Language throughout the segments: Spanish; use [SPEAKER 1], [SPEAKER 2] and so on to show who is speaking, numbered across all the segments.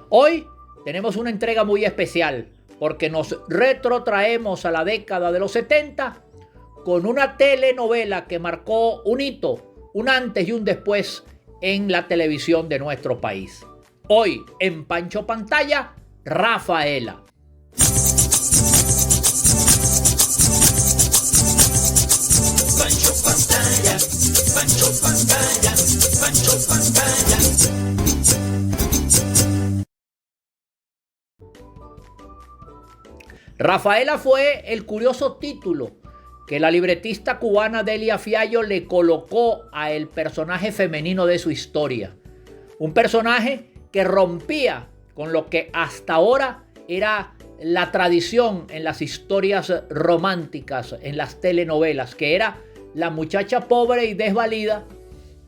[SPEAKER 1] Hoy tenemos una entrega muy especial porque nos retrotraemos a la década de los 70 con una telenovela que marcó un hito, un antes y un después en la televisión de nuestro país. Hoy en Pancho Pantalla, Rafaela.
[SPEAKER 2] Pancho Pantalla, Pancho Pantalla, Pancho Pantalla.
[SPEAKER 1] Rafaela fue el curioso título que la libretista cubana Delia Fiallo le colocó a el personaje femenino de su historia. Un personaje que rompía con lo que hasta ahora era la tradición en las historias románticas, en las telenovelas, que era la muchacha pobre y desvalida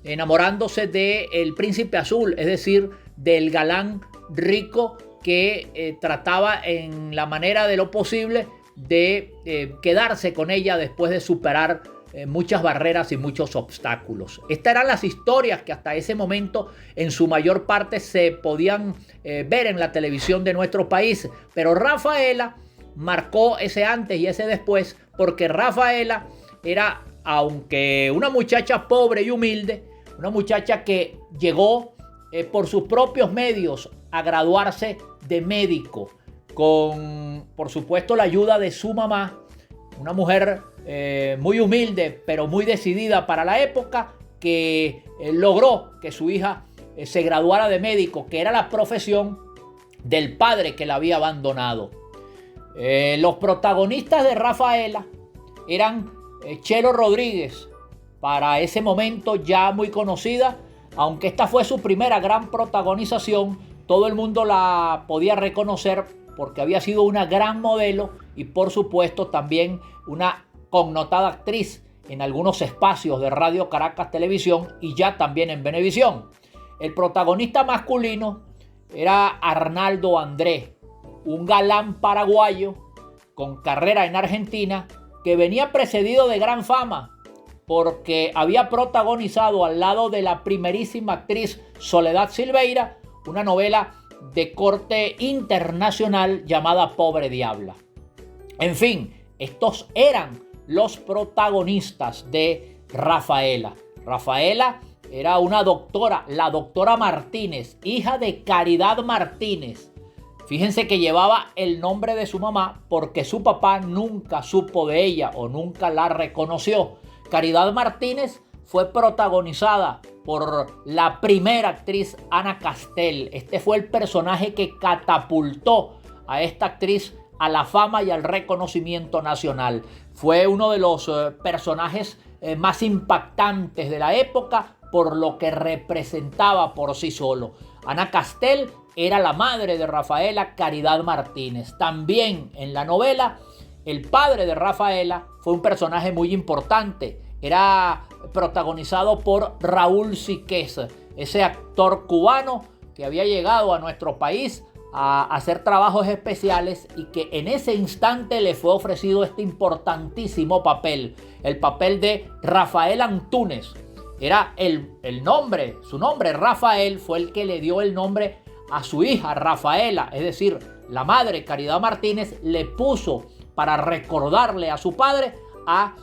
[SPEAKER 1] enamorándose del príncipe azul, es decir, del galán rico que trataba en la manera de lo posible de quedarse con ella después de superar muchas barreras y muchos obstáculos. Estas eran las historias que hasta ese momento en su mayor parte se podían ver en la televisión de nuestro país, pero Rafaela marcó ese antes y ese después, porque Rafaela era, aunque una muchacha pobre y humilde, una muchacha que llegó por sus propios medios a graduarse de médico, con por supuesto la ayuda de su mamá, una mujer muy humilde pero muy decidida para la época, que logró que su hija se graduara de médico, que era la profesión del padre que la había abandonado. Los protagonistas de Rafaela eran Chelo Rodríguez, para ese momento ya muy conocida, aunque esta fue su primera gran protagonización. Todo el mundo la podía reconocer porque había sido una gran modelo y por supuesto también una connotada actriz en algunos espacios de Radio Caracas Televisión y ya también en Venevisión. El protagonista masculino era Arnaldo André, un galán paraguayo con carrera en Argentina que venía precedido de gran fama porque había protagonizado al lado de la primerísima actriz Soledad Silveira una novela de corte internacional llamada Pobre Diabla. En fin, estos eran los protagonistas de Rafaela. Rafaela era una doctora, la doctora Martínez, hija de Caridad Martínez. Fíjense que llevaba el nombre de su mamá porque su papá nunca supo de ella o nunca la reconoció. Caridad Martínez fue protagonizada por la primera actriz Ana Castel. Este fue el personaje que catapultó a esta actriz a la fama y al reconocimiento nacional. Fue uno de los personajes más impactantes de la época por lo que representaba por sí solo. Ana Castel era la madre de Rafaela, Caridad Martínez. También en la novela, el padre de Rafaela fue un personaje muy importante. Era protagonizado por Raúl Siqués, ese actor cubano que había llegado a nuestro país a hacer trabajos especiales y que en ese instante le fue ofrecido este importantísimo papel, el papel de Rafael Antúnez. Era el nombre, su nombre Rafael fue el que le dio el nombre a su hija Rafaela, es decir, la madre Caridad Martínez le puso para recordarle a su padre a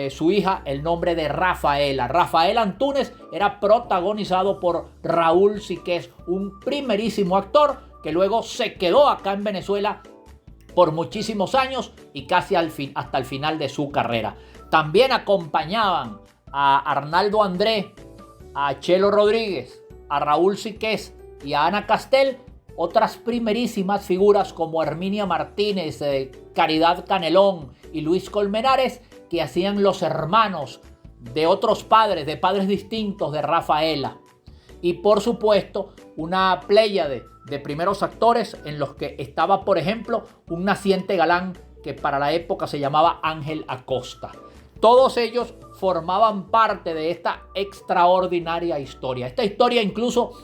[SPEAKER 1] su hija el nombre de Rafaela. Rafael Antúnez era protagonizado por Raúl Siqués, un primerísimo actor que luego se quedó acá en Venezuela por muchísimos años y casi hasta el final de su carrera. También acompañaban a Arnaldo André, a Chelo Rodríguez, a Raúl Siqués y a Ana Castel otras primerísimas figuras como Herminia Martínez, Caridad Canelón y Luis Colmenares, que hacían los hermanos de otros padres, de padres distintos de Rafaela. Y por supuesto, una pléyade de primeros actores en los que estaba, por ejemplo, un naciente galán que para la época se llamaba Ángel Acosta. Todos ellos formaban parte de esta extraordinaria historia. Esta historia incluso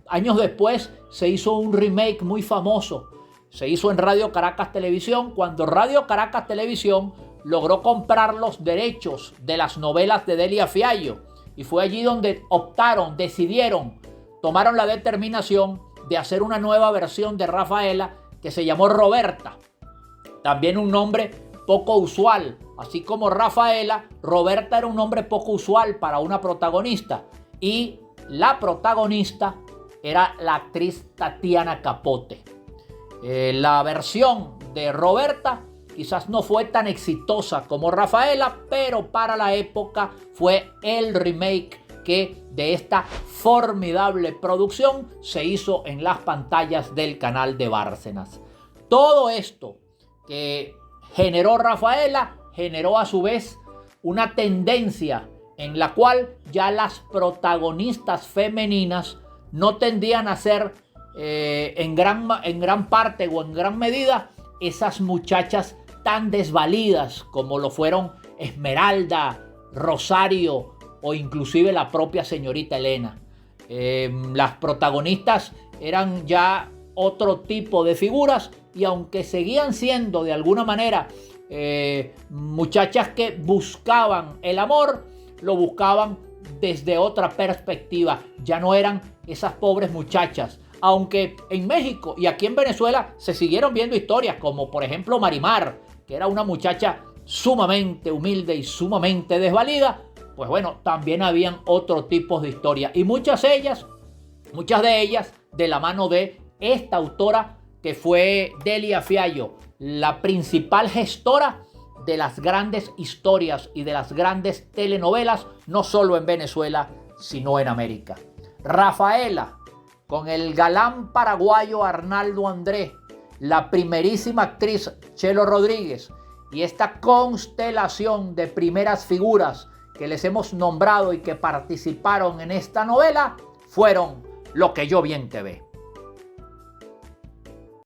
[SPEAKER 1] años después se hizo un remake muy famoso. Se hizo en Radio Caracas Televisión, cuando Radio Caracas Televisión logró comprar los derechos de las novelas de Delia Fiallo. Y fue allí donde optaron, decidieron, tomaron la determinación de hacer una nueva versión de Rafaela que se llamó Roberta. También un nombre poco usual. Así como Rafaela, Roberta era un nombre poco usual para una protagonista. Y la protagonista era la actriz Tatiana Capote. La versión de Roberta quizás no fue tan exitosa como Rafaela, pero para la época fue el remake que de esta formidable producción se hizo en las pantallas del canal de Bárcenas. Todo esto que generó Rafaela generó a su vez una tendencia en la cual ya las protagonistas femeninas no tendían a ser en gran parte o en gran medida esas muchachas tan desvalidas como lo fueron Esmeralda, Rosario o inclusive la propia señorita Elena. Las protagonistas eran ya otro tipo de figuras y aunque seguían siendo de alguna manera muchachas que buscaban el amor, lo buscaban desde otra perspectiva. Ya no eran esas pobres muchachas. Aunque en México y aquí en Venezuela se siguieron viendo historias como por ejemplo Marimar, que era una muchacha sumamente humilde y sumamente desvalida, pues bueno, también habían otros tipos de historias. Y muchas de ellas de la mano de esta autora que fue Delia Fiallo, la principal gestora de las grandes historias y de las grandes telenovelas, no solo en Venezuela, sino en América. Rafaela, con el galán paraguayo Arnaldo André, la primerísima actriz Chelo Rodríguez y esta constelación de primeras figuras que les hemos nombrado y que participaron en esta novela, fueron Lo que yo bien te ve.